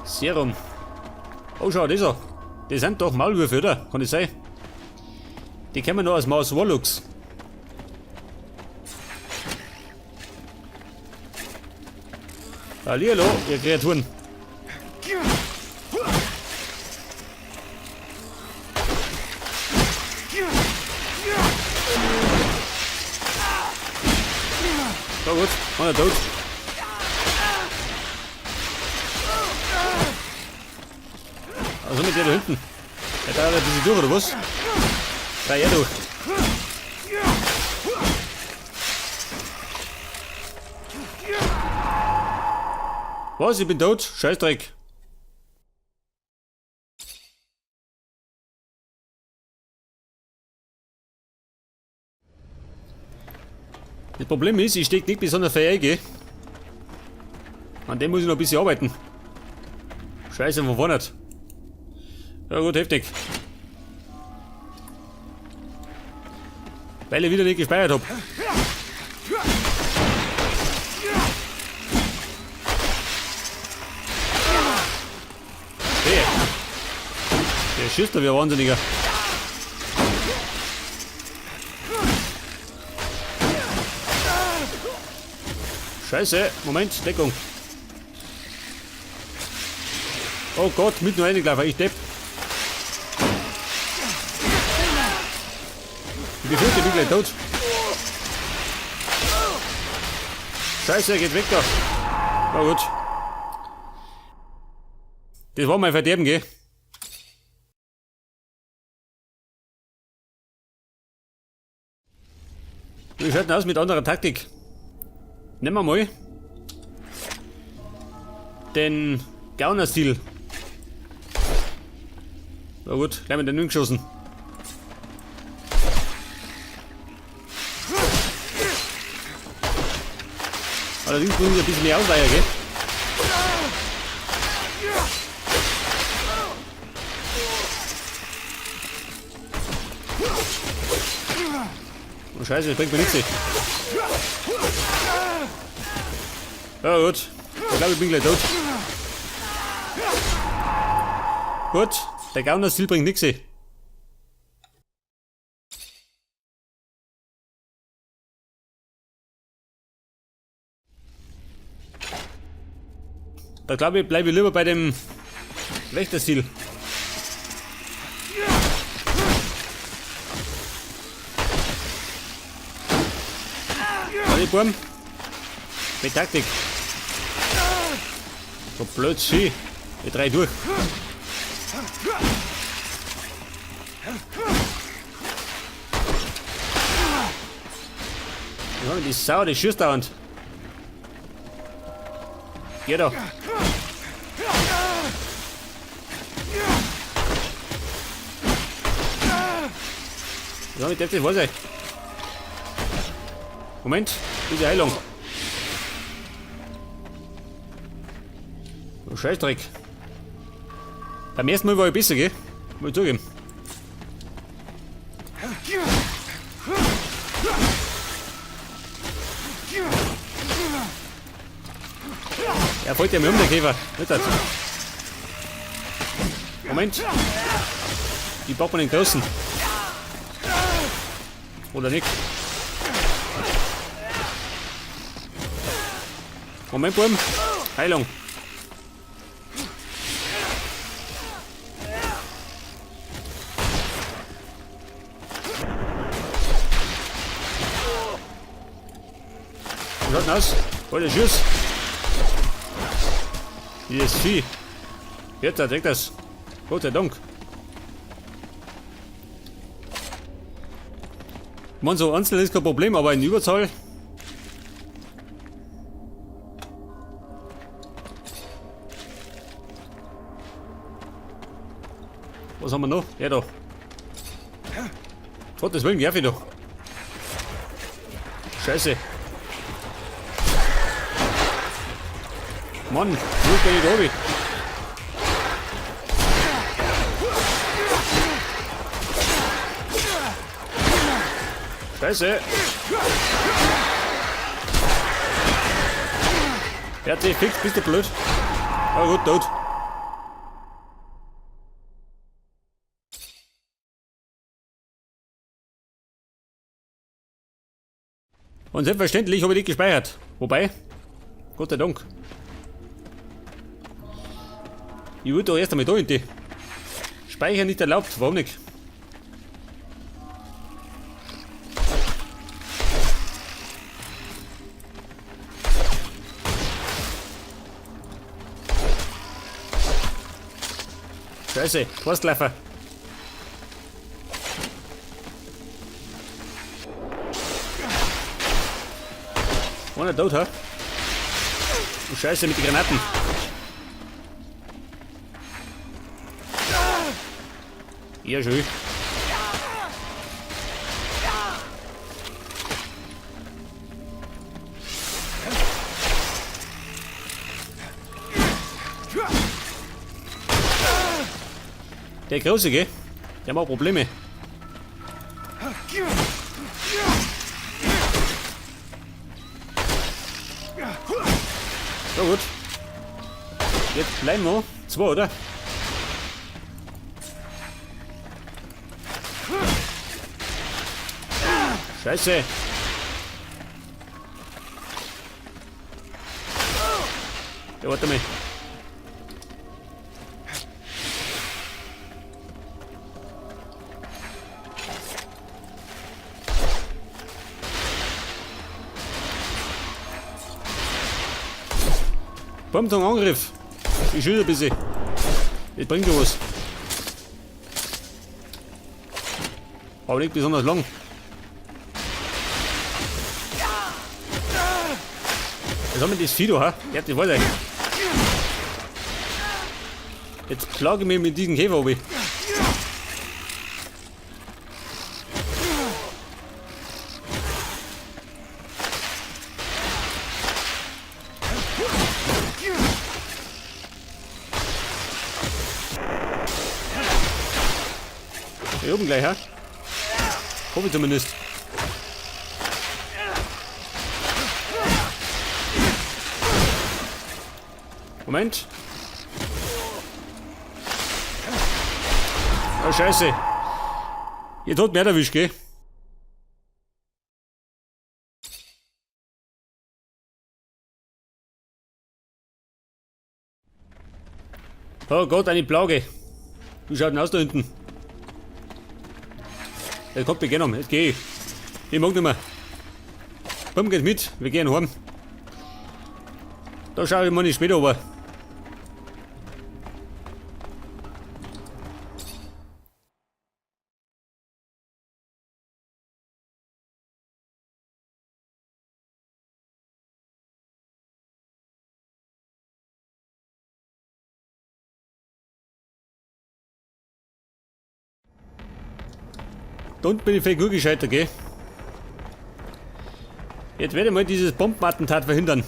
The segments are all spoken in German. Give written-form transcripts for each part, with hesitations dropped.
Serum. Oh, schau, das ist er. Die sind doch Maulwürfe, oder? Kann das sein? Die kennen wir noch als Maus Warlocks. Hallihallo, ihr Kreaturen. So gut, einer tot. Also mit der da hinten. Der da ein bisschen durch, oder was? Da er durch. Was? Ich bin tot? Scheißdreck. Das Problem ist, ich stecke nicht besonders fähig. An dem muss ich noch ein bisschen arbeiten. Scheiße, von vorne nicht. Ja gut, heftig. Weil ich wieder nicht gespeichert habe. Hey. Der schießt da wie ein Wahnsinniger. Scheiße, Moment, Deckung. Oh Gott, mit nur reingelaufen, ich depp. Ich befürchte, ich bin gleich tot. Scheiße, geht weg da. Na gut. Das war mein Verderben, gell? Wie schaut denn aus mit anderer Taktik? Nehmen wir mal den Gauner-Stil. Na gut, gleich mit den Nünn geschossen. Allerdings muss ich ein bisschen mehr ausweichen, gell? Oh Scheiße, das bringt mir nichts. Ja gut, ich glaube ich bin gleich tot. Gut, der Gauner-Stil bringt nichts. Da glaube ich, bleibe ich lieber bei dem Wächter-Stil. Alle Burm. Mit Taktik. So blöd schön. Wir drei durch. Ja, die Sau, die schießt dauernd. Geh doch. Ja, ich darf das wohl sein. Moment, diese Heilung. Oh, Scheißdreck. Beim ersten Mal war ich besser, gell? Muss ich zugeben. Er fällt ja mir um, der Käfer. Nicht das. Moment. Ich pack mal den großen. Oder nicht? Moment, Buben. Heilung. Wie schaut denn aus? Voller Schuss. Dieses Vieh. Jetzt direkt das. Gott sei Dank. Man, so einzeln ist kein Problem, aber in Überzahl. Was haben wir noch? Ja, da. Gottes Willen, werf ich doch. Scheiße. Mann, wo bin ich da oben? Scheiße. Fertig, fix, bist du blöd. Aber gut, tot. Und selbstverständlich habe ich nicht gespeichert. Wobei, Gott sei Dank. Ich würde doch erst einmal da hinten. Speichern nicht erlaubt, warum nicht? Scheiße, Forstläufer. Einer tot, ha? Oh, Scheiße mit den Granaten. Ja, schön. Der Große, gell? Der macht Probleme. So gut. Jetzt bleiben wir. 2, oder? Scheiße. Ja, warte mal. Angriff. Ich schieße ein bisschen. Das bringt ja was. Aber nicht besonders lang. Jetzt haben wir das Vieh da, ha? Ja, das weiß ich. Jetzt plage ich mich mit diesem Käfer oben. Hier oben gleich, ha? Hoffe ich zumindest. Moment. Oh, Scheiße. Jetzt hat mehr erwischt, gell? Oh Gott, eine Plage. Wie schaut denn aus da hinten? Jetzt kommt mich gehen, jetzt geh ich. Ich mag nicht mehr. Komm, geht mit, wir gehen heim. Da schaue ich mal nicht später rüber. Da unten bin ich vielleicht gut gescheitert, gell? Jetzt werde ich mal dieses Bombenattentat verhindern.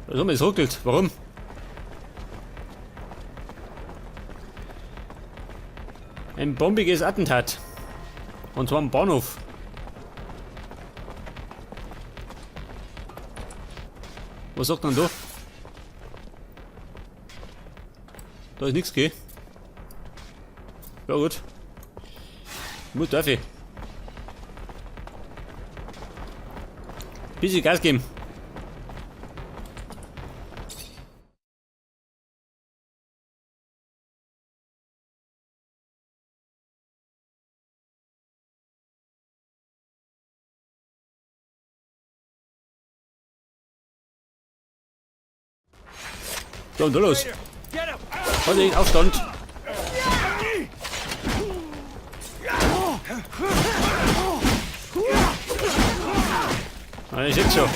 Was haben wir jetzt ruckelt? Warum? Ein bombiges Attentat. Und zwar am Bahnhof. Was sagt man da? Da ist nichts, gell? Ja gut. Muss darf ich. Bisschen Gas geben. So, und da los. Vorsicht, Aufstand. Ich jetzt schon.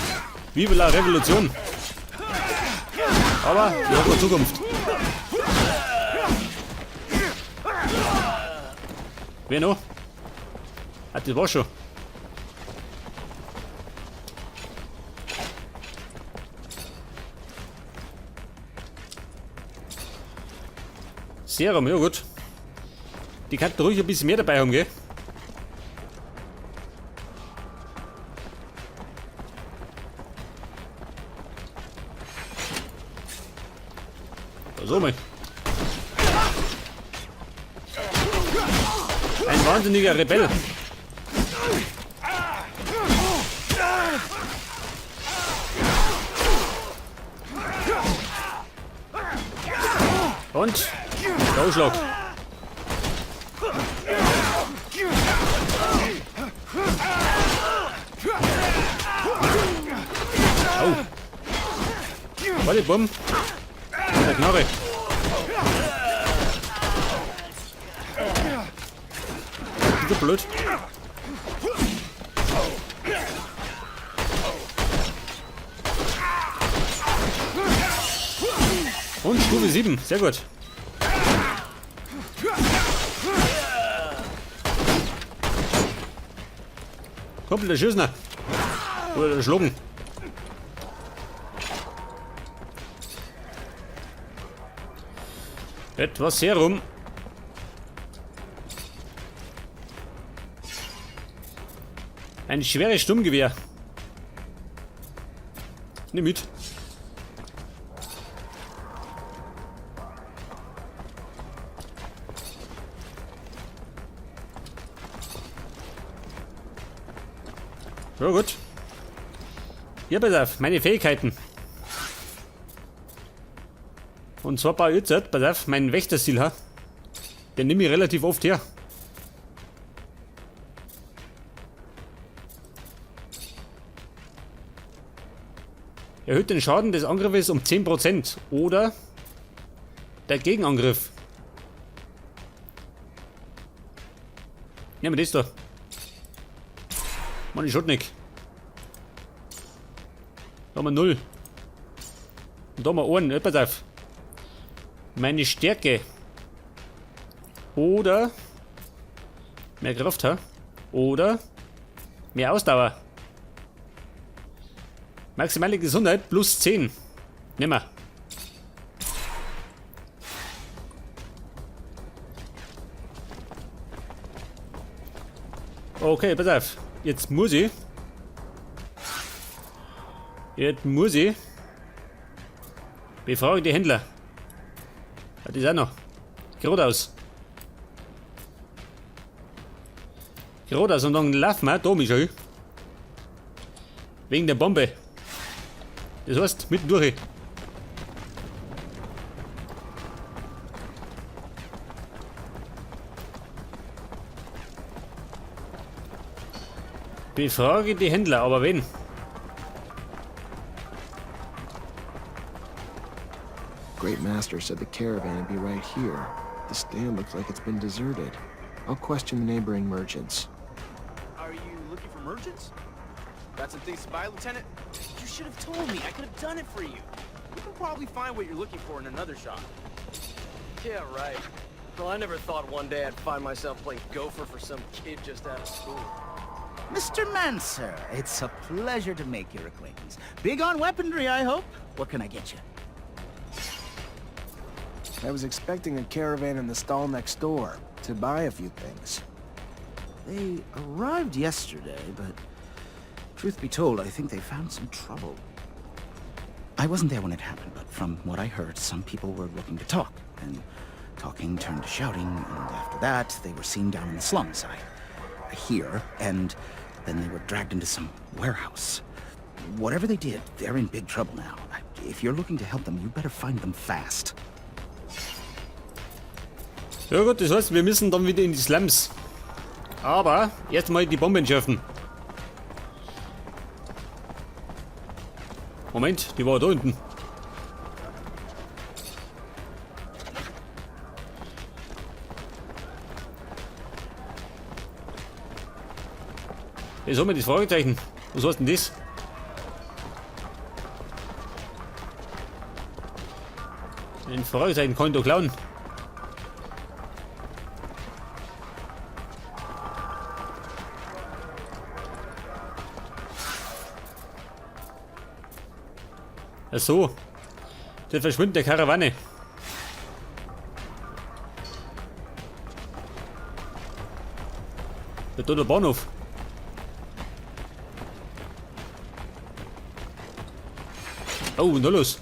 Vive la Revolution. Aber wir haben noch Zukunft. Wer noch? Ah, das war schon. Serum, ja gut. Die kann ruhig ein bisschen mehr dabei haben, gell? So mal. Ein wahnsinniger Rebell. Und der Ausschlag. Au. Warte, Bumm. Der Knarre. Wieder blöd. Und Stufe 7, sehr gut. Kumpel, der Schüssner. Oder der Schlucken. Etwas Serum. Ein schweres Sturmgewehr. Nimm mit. Ja gut. Hier, pass auf, meine Fähigkeiten. Und zwar bei jetzt, pass auf, meinen Wächterstil, ha? Den nehme ich relativ oft her. Erhöht den Schaden des Angriffes um 10% oder der Gegenangriff. Nehmen wir das da. Mann, ich schaut nicht. Da haben wir 0. Und da haben wir 1. Pass auf. Meine Stärke. Oder mehr Kraft, ha? Oder mehr Ausdauer. Maximale Gesundheit plus 10. Nehmen wir. Okay, pass auf. Jetzt muss ich. Befrage die Händler. Das ist auch noch. Geradeaus. Geradeaus und dann laufen wir da, Michael. Wegen der Bombe. Das heißt, mitten durch. Befrage die Händler, aber wen? Great Master said the caravan would be right here. The stand looks like it's been deserted. I'll question the neighboring merchants. Are you looking for merchants? Got some things to buy, Lieutenant? You should have told me. I could have done it for you. You can probably find what you're looking for in another shop. Yeah, right. Well, I never thought one day I'd find myself playing Gopher for some kid just out of school. Mr. Manser, it's a pleasure to make your acquaintance. Big on weaponry, I hope. What can I get you? I was expecting a caravan in the stall next door to buy a few things. They arrived yesterday, but truth be told, I think they found some trouble. I wasn't there when it happened, but from what I heard, some people were looking to talk, and talking turned to shouting, and after that, they were seen down in the slums. I hear, and then they were dragged into some warehouse. Whatever they did, they're in big trouble now. If you're looking to help them, you better find them fast. Ja gut, das heißt, wir müssen dann wieder in die Slums. Aber erstmal die Bombe entschärfen. Moment, die war da unten. Jetzt haben wir das Fragezeichen. Was heißt denn das? Ein Fragezeichen kann ich doch klauen. Ach so. Der verschwindet der Karawane. Da der Bahnhof. Oh, na los.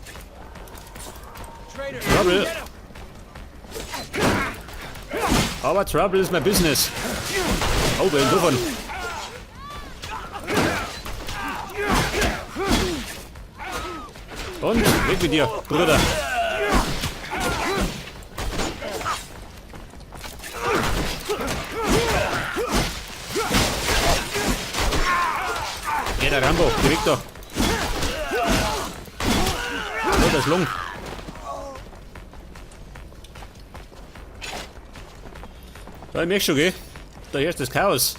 Trouble. Aber Trouble ist mein Business. Oh, wer ist davon? Und weg mit dir, Bruder. Geh der Rambo, beweg doch. Oh, der Schlung. Da, ich merk schon, gell? Da herrscht das Chaos.